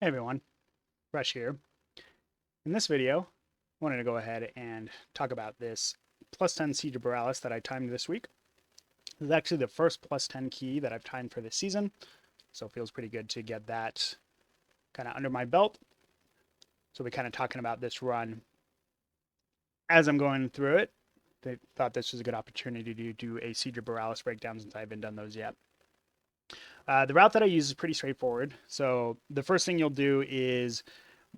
Hey everyone, Rush here. In this video, I wanted to go ahead and talk about this plus 10 Siege of Boralus that I timed this week. This is actually the first plus 10 key that I've timed for this season, so it feels pretty good to get that kind of under my belt. So we're kind of talking about this run as I'm going through it. They thought this was a good opportunity to do a Siege of Boralus breakdown since I haven't done those yet. The route that I use is pretty straightforward. So the first thing you'll do is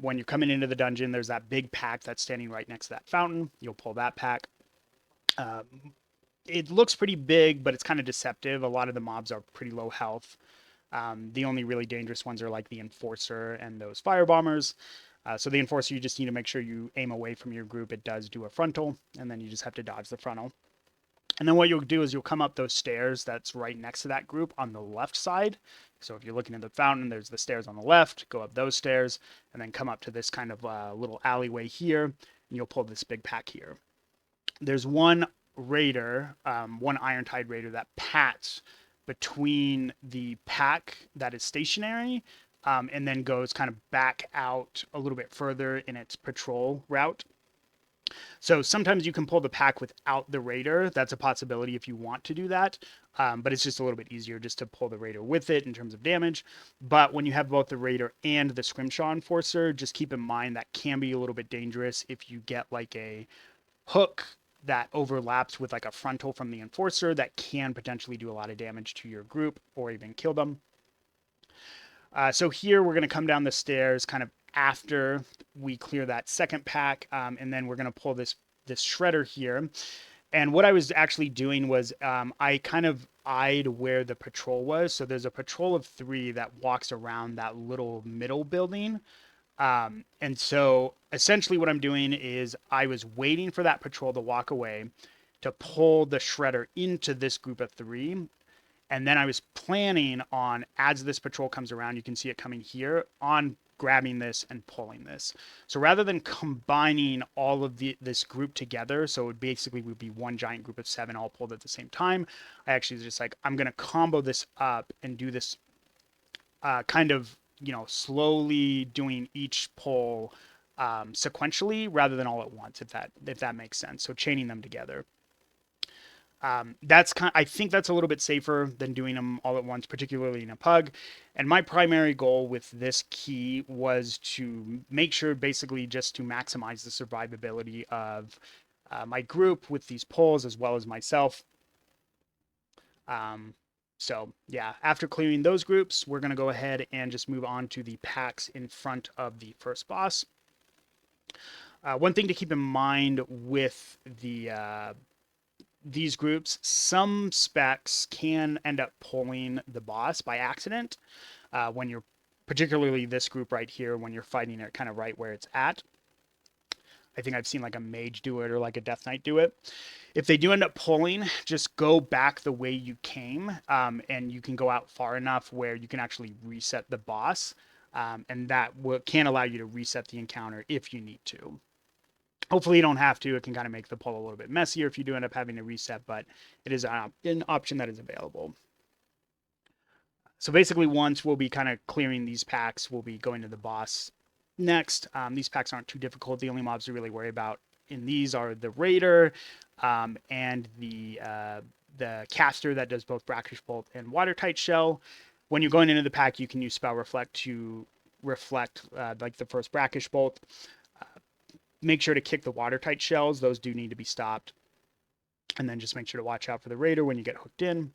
when you're coming into the dungeon, there's that big pack that's standing right next to that fountain. You'll pull that pack. It looks pretty big, but it's kind of deceptive. A lot of the mobs are pretty low health. The only really dangerous ones are like the Enforcer and those Fire Bombers. So the Enforcer, you just need to make sure you aim away from your group. It does do a frontal, and then you just have to dodge the frontal. And then what you'll do is you'll come up those stairs that's right next to that group on the left side. So if you're looking at the fountain, there's the stairs on the left, go up those stairs, and then come up to this kind of little alleyway here, and you'll pull this big pack here. There's one raider, one Irontide raider that pats between the pack that is stationary and then goes kind of back out a little bit further in its patrol route. So sometimes you can pull the pack without the raider. That's a possibility if you want to do that. But it's just a little bit easier just to pull the raider with it in terms of damage. But when you have both the raider and the scrimshaw enforcer, just keep in mind that can be a little bit dangerous if you get like a hook that overlaps with like a frontal from the enforcer that can potentially do a lot of damage to your group or even kill them. So here we're going to come down the stairs kind of after we clear that second pack, and then we're going to pull this shredder here. And what I was actually doing was I kind of eyed where the patrol was. So there's a patrol of 3 that walks around that little middle building. And so essentially what I'm doing is I was waiting for that patrol to walk away to pull the shredder into this group of 3. And then I was planning on, as this patrol comes around, you can see it coming here, on grabbing this and pulling this. So rather than combining all of this group together, so it basically would be one giant group of 7 all pulled at the same time, I actually just like, I'm going to combo this up and do this kind of, slowly doing each pull sequentially rather than all at once, if that makes sense. So chaining them together. I think that's a little bit safer than doing them all at once, particularly in a pug. And my primary goal with this key was to make sure basically just to maximize the survivability of my group with these pulls as well as myself. So yeah, after clearing those groups, we're going to go ahead and just move on to the packs in front of the first boss. One thing to keep in mind with these groups, some specs can end up pulling the boss by accident when you're, particularly this group right here, when you're fighting it kind of right where it's at. I think I've seen like a mage do it or like a death knight do it. If they do end up pulling, just go back the way you came, and you can go out far enough where you can actually reset the boss, and that can allow you to reset the encounter if you need to. Hopefully you don't have to. It can kind of make the pull a little bit messier if you do end up having to reset, but it is an option that is available. So basically, once we'll be kind of clearing these packs, we'll be going to the boss next. These packs aren't too difficult. The only mobs to really worry about in these are the Raider and the caster that does both Brackish Bolt and Watertight Shell. When you're going into the pack, you can use Spell Reflect to reflect like the first Brackish Bolt. Make sure to kick the Watertight Shells. Those do need to be stopped. And then just make sure to watch out for the Raider when you get hooked in.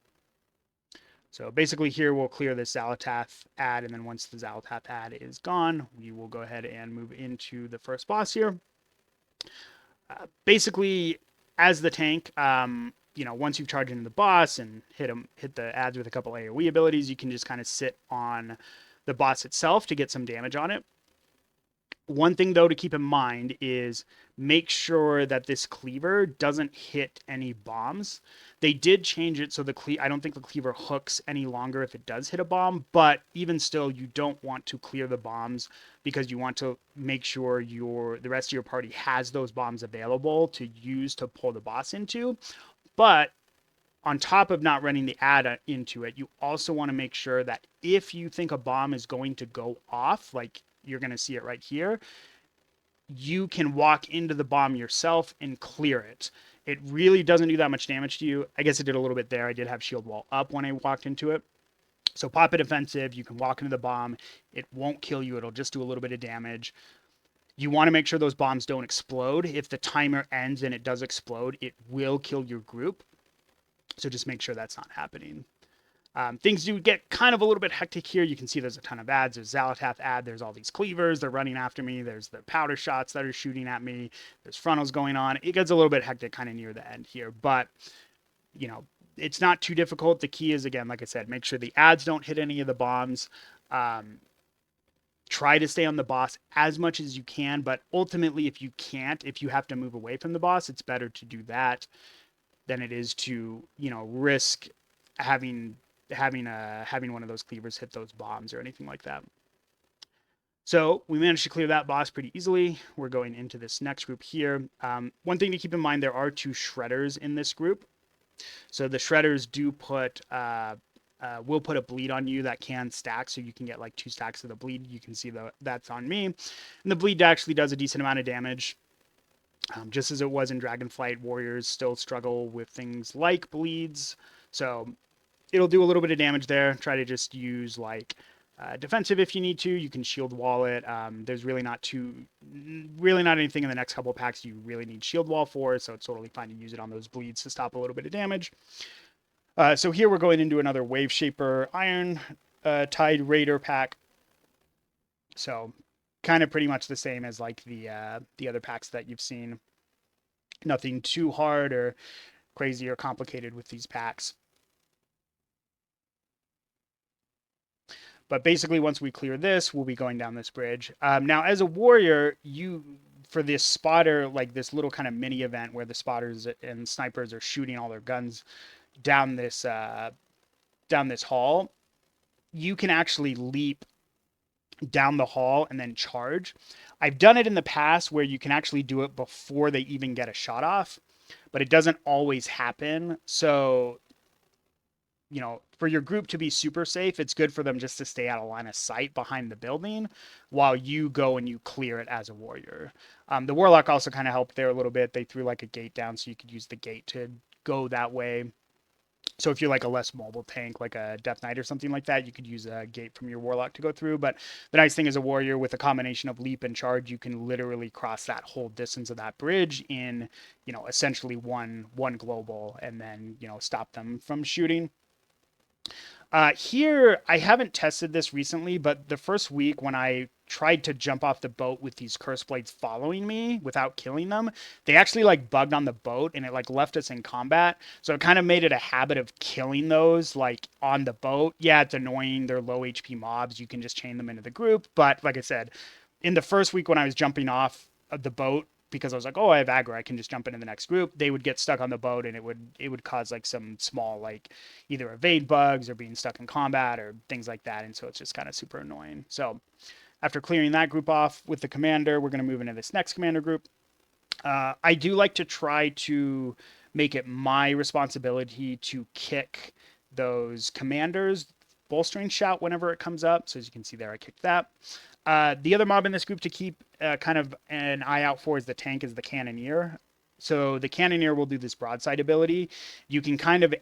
So basically here we'll clear this Xalatath ad, and then once the Xalatath ad is gone, we will go ahead and move into the first boss here. Basically, as the tank, once you've charged into the boss and hit the ads with a couple AoE abilities, you can just kind of sit on the boss itself to get some damage on it. One thing, though, to keep in mind is make sure that this cleaver doesn't hit any bombs. They did change it so I don't think the cleaver hooks any longer if it does hit a bomb, but even still, you don't want to clear the bombs because you want to make sure the rest of your party has those bombs available to use to pull the boss into. But on top of not running the ad into it, you also want to make sure that if you think a bomb is going to go off, like you're going to see it right here, you can walk into the bomb yourself and clear it. It really doesn't do that much damage to you. I guess it did a little bit there. I did have shield wall up when I walked into it. So pop it offensive. You can walk into the bomb. It won't kill you. It'll just do a little bit of damage. You want to make sure those bombs don't explode. If the timer ends and it does explode, it will kill your group. So just make sure that's not happening. Things do get kind of a little bit hectic here. You can see there's a ton of ads. There's Zalatath ad. There's all these cleavers. They're running after me. There's the powder shots that are shooting at me. There's frontals going on. It gets a little bit hectic kind of near the end here. But, you know, it's not too difficult. The key is, again, like I said, make sure the ads don't hit any of the bombs. Try to stay on the boss as much as you can. But ultimately, if you can't, if you have to move away from the boss, it's better to do that than it is to, you know, risk having one of those cleavers hit those bombs or anything like that. So we managed to clear that boss pretty easily. We're going into this next group here. One thing to keep in mind, there are 2 shredders in this group. So the shredders do put will put a bleed on you that can stack, so you can get like 2 stacks of the bleed. You can see that's on me, and the bleed actually does a decent amount of damage. Just as it was in Dragonflight, warriors still struggle with things like bleeds, so it'll do a little bit of damage there. Try to just use like defensive if you need to. You can shield wall it. There's really not anything in the next couple of packs you really need shield wall for, so it's totally fine to use it on those bleeds to stop a little bit of damage. So here we're going into another Wave Shaper Iron Tide Raider pack. So kind of pretty much the same as like the other packs that you've seen. Nothing too hard or crazy or complicated with these packs. But basically, once we clear this, we'll be going down this bridge. Now, as a warrior, for this spotter, like this little kind of mini event where the spotters and snipers are shooting all their guns down this hall, you can actually leap down the hall and then charge. I've done it in the past where you can actually do it before they even get a shot off, but it doesn't always happen. So, you know, for your group to be super safe, it's good for them just to stay out of line of sight behind the building while you go and you clear it as a warrior. The warlock also kind of helped there a little bit. They threw like a gate down so you could use the gate to go that way. So if you're like a less mobile tank, like a Death Knight or something like that, you could use a gate from your warlock to go through. But the nice thing as a warrior, with a combination of leap and charge, you can literally cross that whole distance of that bridge in, you know, essentially one global, and then, you know, stop them from shooting. Here, I haven't tested this recently, but the first week when I tried to jump off the boat with these curse blades following me without killing them, they actually like bugged on the boat and it like left us in combat. So it kind of made it a habit of killing those like on the boat. Yeah, it's annoying. They're low HP mobs. You can just chain them into the group. But like I said, in the first week when I was jumping off of the boat, because I was like, oh, I have aggro, I can just jump into the next group, they would get stuck on the boat and it would cause like some small like either evade bugs or being stuck in combat or things like that. And so it's just kind of super annoying. So after clearing that group off with the commander, we're going to move into this next commander group. I do like to try to make it my responsibility to kick those commanders bolstering shout whenever it comes up. So as you can see there, I kicked that. The other mob in this group to keep kind of an eye out for is the cannoneer. So the cannoneer will do this broadside ability. You can kind of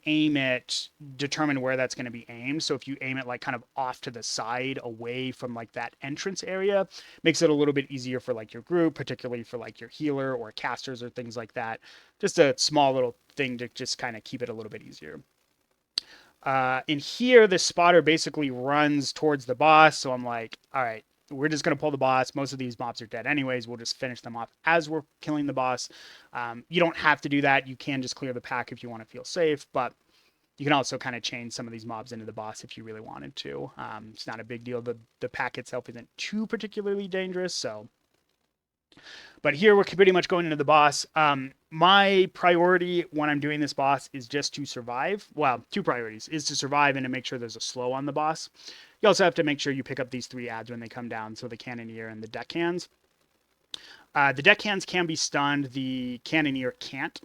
determine where that's going to be aimed. So if you aim it like kind of off to the side away from like that entrance area, makes it a little bit easier for like your group, particularly for like your healer or casters or things like that. Just a small little thing to just kind of keep it a little bit easier. In here, the spotter basically runs towards the boss. So I'm like, all right, we're just going to pull the boss. Most of these mobs are dead anyways. We'll just finish them off as we're killing the boss. You don't have to do that. You can just clear the pack if you want to feel safe, but you can also kind of chain some of these mobs into the boss if you really wanted to. It's not a big deal. The pack itself isn't too particularly dangerous, so. But here we're pretty much going into the boss. My priority when I'm doing this boss is just to survive. Well, 2 priorities is to survive and to make sure there's a slow on the boss. You also have to make sure you pick up these 3 ads when they come down, so the cannoneer and the deckhands. The deckhands can be stunned. The cannoneer can't.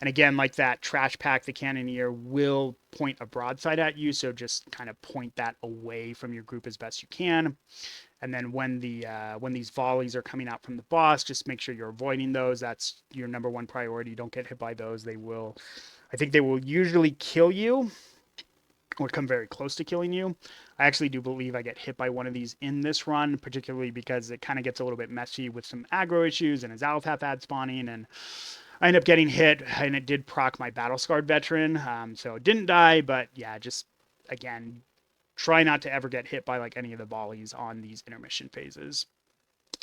And again, like that trash pack, the cannoneer will point a broadside at you. So just kind of point that away from your group as best you can. And then when these volleys are coming out from the boss, just make sure you're avoiding those. That's your number one priority. Don't get hit by those. They will, I think they will usually kill you or come very close to killing you. I actually do believe I get hit by one of these in this run, particularly because it kind of gets a little bit messy with some aggro issues and a Zalfaf ad spawning, and I ended up getting hit, and it did proc my battle scarred veteran, so it didn't die, but yeah, just again, try not to ever get hit by like any of the volleys on these intermission phases.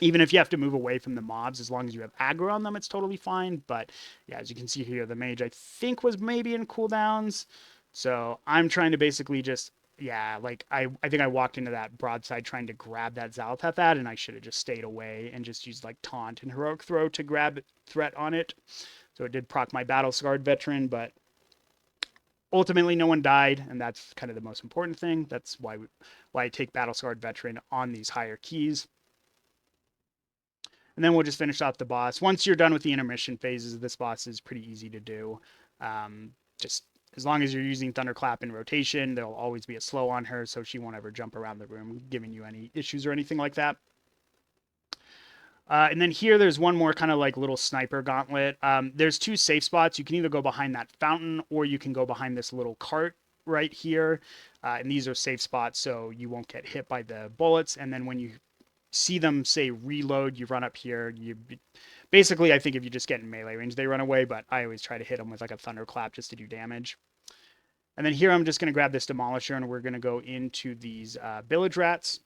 Even if you have to move away from the mobs, as long as you have aggro on them, it's totally fine. But yeah, as you can see here, the mage I think was maybe in cooldowns. So I'm trying to basically just, yeah, like I think I walked into that broadside trying to grab that Zaltheth ad, and I should have just stayed away and just used like taunt and heroic throw to grab threat on it. So it did proc my battle scarred veteran, but ultimately no one died, and that's kind of the most important thing. That's why I take battle scarred veteran on these higher keys. And then we'll just finish off the boss. Once you're done with the intermission phases, this boss is pretty easy to do. Just as long as you're using Thunderclap in rotation, there'll always be a slow on her, so she won't ever jump around the room, giving you any issues or anything like that. And then here, there's one more kind of like little sniper gauntlet. There's two safe spots. You can either go behind that fountain or you can go behind this little cart right here. And these are safe spots, so you won't get hit by the bullets. And then when you see them say reload, you run up here. You basically, I think if you just get in melee range, they run away, but I always try to hit them with like a thunderclap just to do damage. And then here I'm just going to grab this demolisher and we're going to go into these village rats.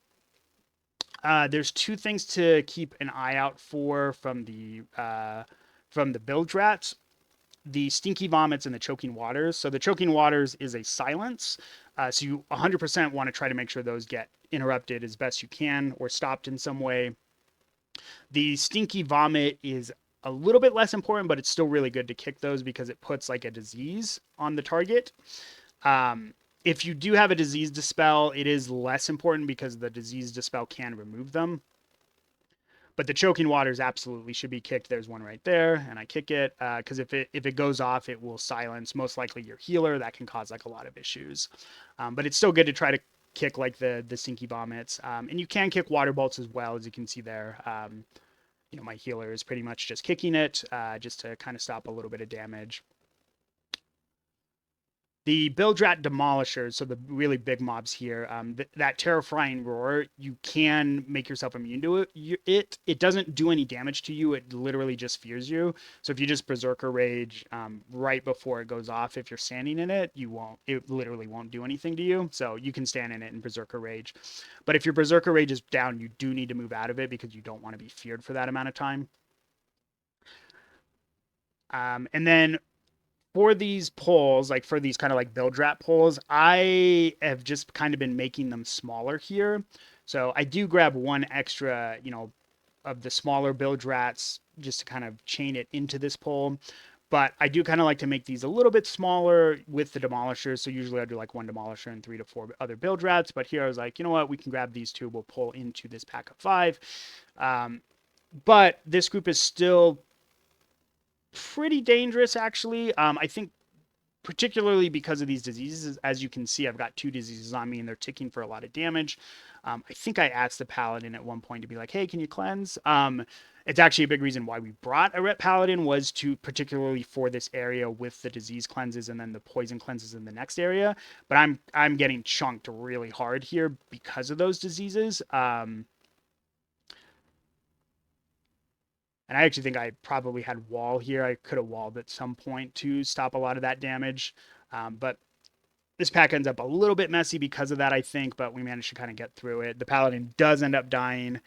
There's two things to keep an eye out for from the bilge rats: the stinky vomits and the choking waters. So the choking waters is a silence, so you 100% want to try to make sure those get interrupted as best you can or stopped in some way. The stinky vomit is a little bit less important, but it's still really good to kick those because it puts like a disease on the target. If you do have a disease dispel, it is less important because the disease dispel can remove them. But the choking waters absolutely should be kicked. There's one right there, and I kick it because if it goes off, it will silence most likely your healer. That can cause like a lot of issues. But it's still good to try to kick like the stinky vomits, and you can kick water bolts as well, as you can see there. My healer is pretty much just kicking it just to kind of stop a little bit of damage. The Bildrat Demolishers, so the really big mobs here, that Terrifying Roar, you can make yourself immune to it. It doesn't do any damage to you. It literally just fears you. So if you just Berserker Rage right before it goes off, if you're standing in it, it literally won't do anything to you. So you can stand in it and Berserker Rage. But if your Berserker Rage is down, you do need to move out of it because you don't want to be feared for that amount of time. And then for these polls, like for these kind of like build rat polls, I have just kind of been making them smaller here. So I do grab one extra, of the smaller build rats just to kind of chain it into this poll. But I do kind of like to make these a little bit smaller with the demolishers. So usually I do like one demolisher and 3 to 4 other build rats. But here I was like, you know what? We can grab these two. We'll pull into this pack of 5. But this group is still pretty dangerous, actually. I think particularly because of these diseases. As you can see, I've got 2 diseases on me and they're ticking for a lot of damage. I think I asked the paladin at one point to be like, hey, can you cleanse? It's actually a big reason why we brought a ret paladin, was to particularly for this area with the disease cleanses and then the poison cleanses in the next area. But I'm getting chunked really hard here because of those diseases. And I actually think I probably had wall here. I could have walled at some point to stop a lot of that damage. But this pack ends up a little bit messy because of that, I think, but we managed to kind of get through it. The paladin does end up dying.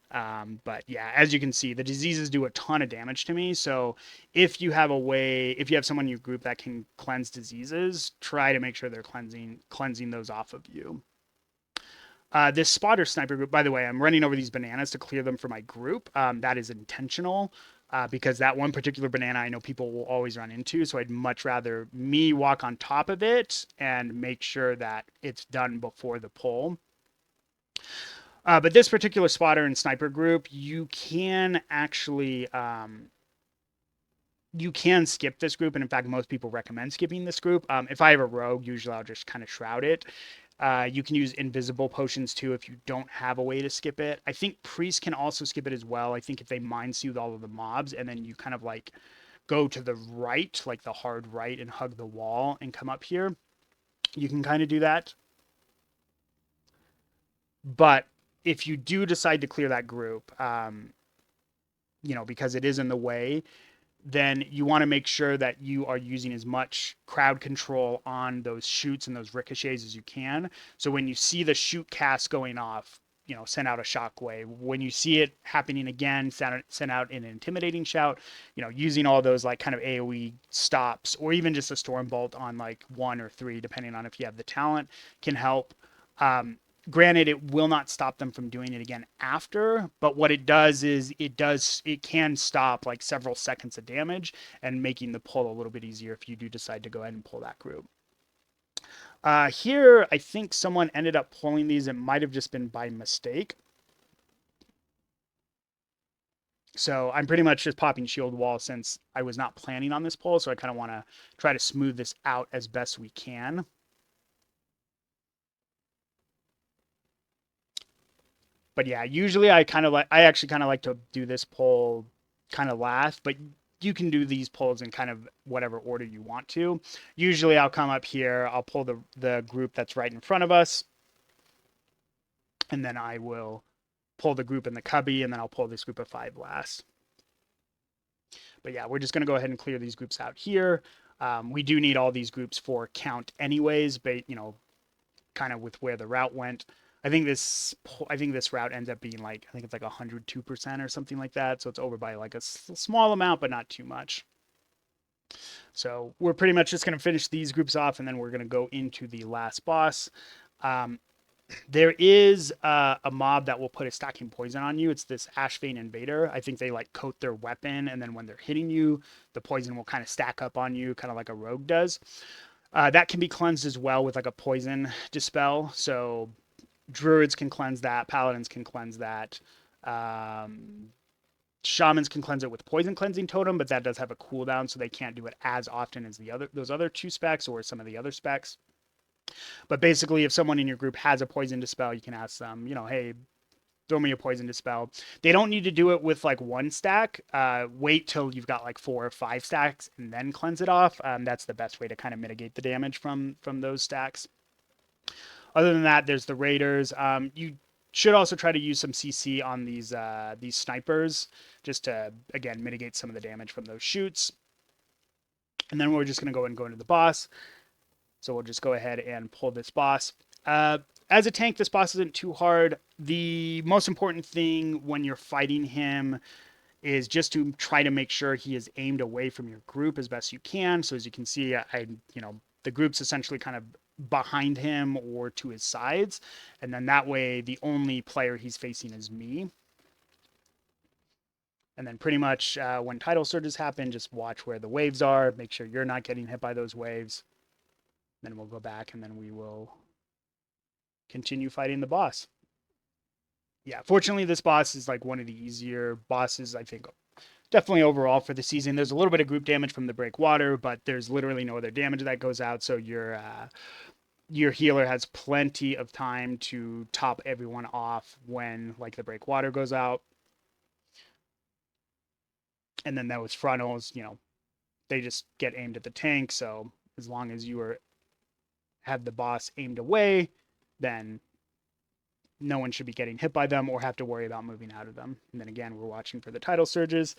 But yeah, as you can see, the diseases do a ton of damage to me. So if you have someone in your group that can cleanse diseases, try to make sure they're cleansing those off of you. This spotter sniper group, by the way, I'm running over these bananas to clear them for my group. That is intentional because that one particular banana I know people will always run into. So I'd much rather me walk on top of it and make sure that it's done before the pull. But this particular spotter and sniper group, you can actually you can skip this group, and in fact, most people recommend skipping this group. If I have a rogue, usually I'll just kind of shroud it. You can use invisible potions too if you don't have a way to skip it. I think priests can also skip it as well. I think if they mind soothe all of the mobs and then you kind of like go to the right, like the hard right, and hug the wall and come up here, you can kind of do that. But if you do decide to clear that group, because it is in the way, then you want to make sure that you are using as much crowd control on those shoots and those ricochets as you can. So when you see the shoot cast going off, send out a shockwave. When you see it happening again, send out an intimidating shout. Using all those like kind of AoE stops, or even just a storm bolt on like 1 or 3, depending on if you have the talent, can help. Granted, it will not stop them from doing it again after, but what it does is it can stop like several seconds of damage and making the pull a little bit easier if you do decide to go ahead and pull that group. Here, I think someone ended up pulling these. It might have just been by mistake. So I'm pretty much just popping shield wall since I was not planning on this pull. So I kind of want to try to smooth this out as best we can. But yeah, usually I actually kind of like to do this pull kind of last, but you can do these pulls in kind of whatever order you want to. Usually I'll come up here, I'll pull the group that's right in front of us, and then I will pull the group in the cubby, and then I'll pull this group of 5 last. But yeah, we're just going to go ahead and clear these groups out here. We do need all these groups for count anyways, but kind of with where the route went. I think this route ends up being like, I think it's like 102% or something like that. So it's over by like a small amount, but not too much. So we're pretty much just going to finish these groups off, and then we're going to go into the last boss. There is a mob that will put a stacking poison on you. It's this Ashvane Invader. I think they like coat their weapon, and then when they're hitting you, the poison will kind of stack up on you, kind of like a rogue does. That can be cleansed as well with like a poison dispel. So druids can cleanse that, paladins can cleanse that, shamans can cleanse it with poison cleansing totem, but that does have a cooldown, so they can't do it as often as those other 2 specs or some of the other specs. But basically, if someone in your group has a poison dispel, you can ask them, hey, throw me a poison dispel. They don't need to do it with like 1 stack. Wait till you've got like 4 or 5 stacks and then cleanse it off. That's the best way to kind of mitigate the damage from those stacks. Other than that, there's the raiders. You should also try to use some CC on these snipers, just to again mitigate some of the damage from those shoots. And then we're just going to go into the boss. So we'll just go ahead and pull this boss. As a tank, this boss isn't too hard. The most important thing when you're fighting him is just to try to make sure he is aimed away from your group as best you can. So as you can see, the group's essentially kind of behind him or to his sides, and then that way the only player he's facing is me. And then pretty much when tidal surges happen, just watch where the waves are, make sure you're not getting hit by those waves. Then we'll go back and then we will continue fighting the boss. Yeah, fortunately this boss is like one of the easier bosses, I think, definitely overall for the season. There's a little bit of group damage from the breakwater, but there's literally no other damage that goes out, so your healer has plenty of time to top everyone off when like the breakwater goes out. And then those frontals, they just get aimed at the tank. So as long as you have the boss aimed away, then no one should be getting hit by them or have to worry about moving out of them. And then again, we're watching for the tidal surges,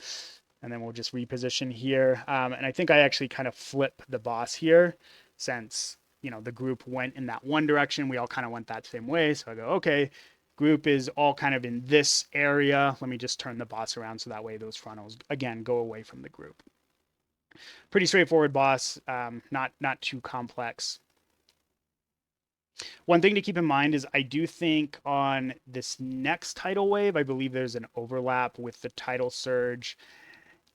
and then we'll just reposition here. And I think I actually kind of flip the boss here, since the group went in that one direction. We all kind of went that same way. So I go, okay, group is all kind of in this area. Let me just turn the boss around so that way those frontals, again, go away from the group. Pretty straightforward boss, not too complex. One thing to keep in mind is I do think on this next tidal wave, I believe there's an overlap with the tidal surge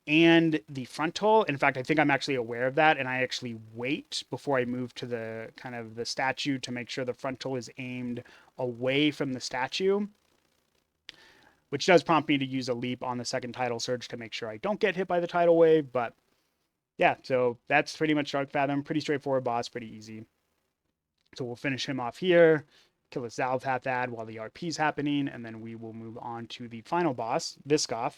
and the frontal. In fact, I think I'm actually aware of that, and I actually wait before I move to the kind of the statue to make sure the frontal is aimed away from the statue. which does prompt me to use a leap on the second tidal surge to make sure I don't get hit by the tidal wave. But yeah, so that's pretty much Dark Fathom. Pretty straightforward boss, pretty easy. So we'll finish him off here, kill his Zalpath ad while the RP's happening, and then we will move on to the final boss, Viscoff.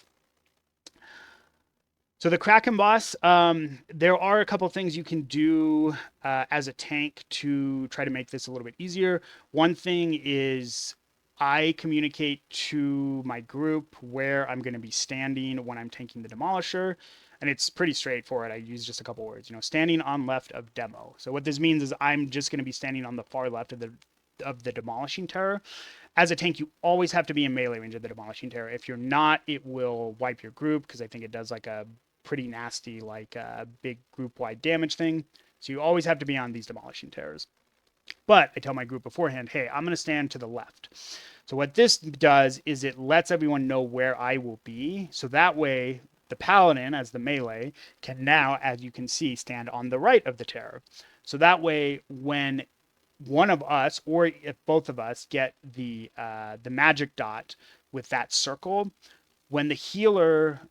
So the Kraken boss, there are a couple things you can do as a tank to try to make this a little bit easier. One thing is I communicate to my group where I'm going to be standing when I'm tanking the Demolisher, and it's pretty straightforward. I use just a couple words, standing on left of demo. So what this means is I'm just going to be standing on the far left of the Demolishing Terror. As a tank, you always have to be in melee range of the Demolishing Terror. If you're not, it will wipe your group because I think it does like a pretty nasty, like big group-wide damage thing. So you always have to be on these Demolishing Terrors. But I tell my group beforehand, hey, I'm going to stand to the left. So what this does is it lets everyone know where I will be. So that way, the Paladin, as the melee, can now, as you can see, stand on the right of the Terror. So that way, when one of us, or if both of us, get the magic dot with that circle, when the healer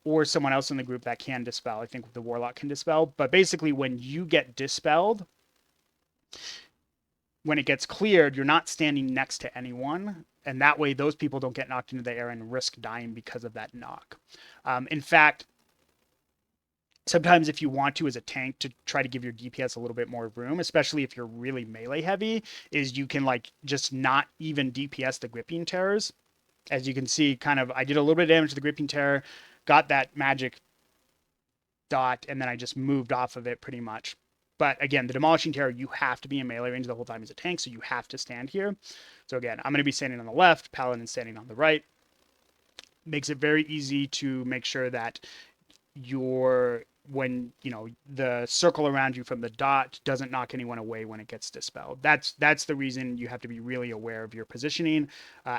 or someone else in the group that can dispel, I think the Warlock can dispel, but basically when you get dispelled, when it gets cleared, you're not standing next to anyone, and that way those people don't get knocked into the air and risk dying because of that knock. In fact, sometimes if you want to as a tank to try to give your DPS a little bit more room, especially if you're really melee heavy, is you can like just not even DPS the gripping terrors. As you can see, kind of I did a little bit of damage to the gripping terror, got that magic dot, and then I just moved off of it pretty much. But again, the Demolishing Terror, you have to be in melee range the whole time as a tank, so you have to stand here. So again, I'm going to be standing on the left, Paladin standing on the right. Makes it very easy to make sure that when the circle around you from the dot doesn't knock anyone away when it gets dispelled. That's the reason you have to be really aware of your positioning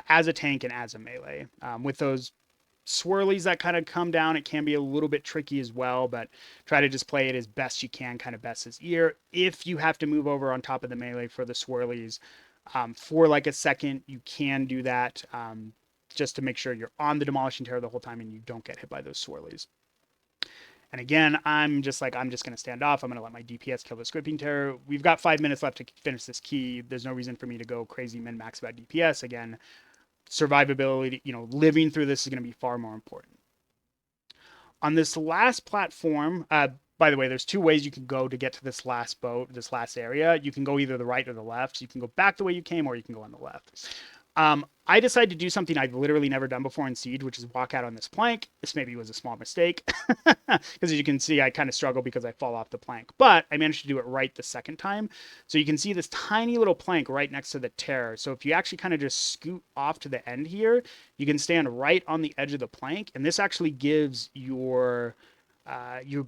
as a tank and as a melee. With those swirlies that kind of come down, it can be a little bit tricky as well, but try to just play it as best you can, kind of best as ear. If you have to move over on top of the melee for the swirlies for like a second, you can do that just to make sure you're on the Demolishing Terror the whole time and you don't get hit by those swirlies. And again, I'm just going to stand off. I'm going to let my DPS kill the Gripping Terror. We've got 5 minutes left to finish this key. There's no reason for me to go crazy min-max about DPS. Again, survivability, living through this is going to be far more important. On this last platform, by the way, there's 2 ways you can go to get to this last boat, this last area. You can go either the right or the left. So you can go back the way you came, or you can go on the left. I decided to do something I've literally never done before in Siege, which is walk out on this plank. This maybe was a small mistake, because as you can see, I kind of struggle because I fall off the plank, but I managed to do it right the second time. So you can see this tiny little plank right next to the Terror. So if you actually kind of just scoot off to the end here, you can stand right on the edge of the plank, and this actually gives your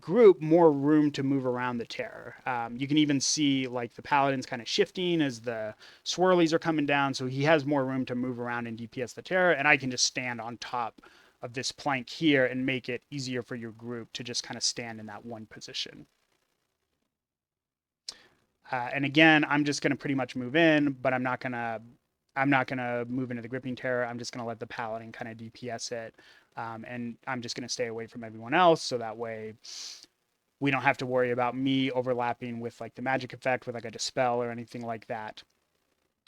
group more room to move around the Terror. You can even see like the Paladin's kind of shifting as the swirlies are coming down, so he has more room to move around and DPS the Terror, and I can just stand on top of this plank here and make it easier for your group to just kind of stand in that one position. And again, I'm just going to pretty much move in, but I'm not going to move into the Gripping Terror. I'm just going to let the Paladin kind of DPS it. And I'm just going to stay away from everyone else, so that way we don't have to worry about me overlapping with like the magic effect with like a dispel or anything like that.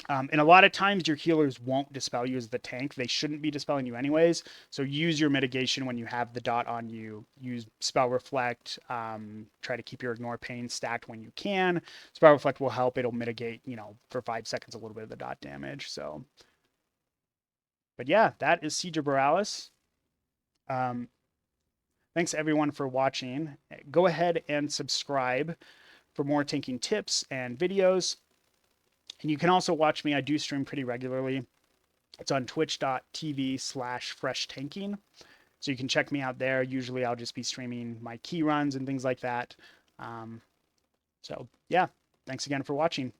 And a lot of times your healers won't dispel you as the tank. They shouldn't be dispelling you anyways. So use your mitigation when you have the dot on you. Use Spell Reflect. Try to keep your Ignore Pain stacked when you can. Spell Reflect will help. It'll mitigate, for 5 seconds a little bit of the dot damage. So, but yeah, that is Siege of Boralus. Thanks everyone for watching. Go ahead and subscribe for more tanking tips and videos. And you can also watch me. I do stream pretty regularly. It's on twitch.tv/fresh tanking. So you can check me out there. Usually I'll just be streaming my key runs and things like that. So yeah, thanks again for watching.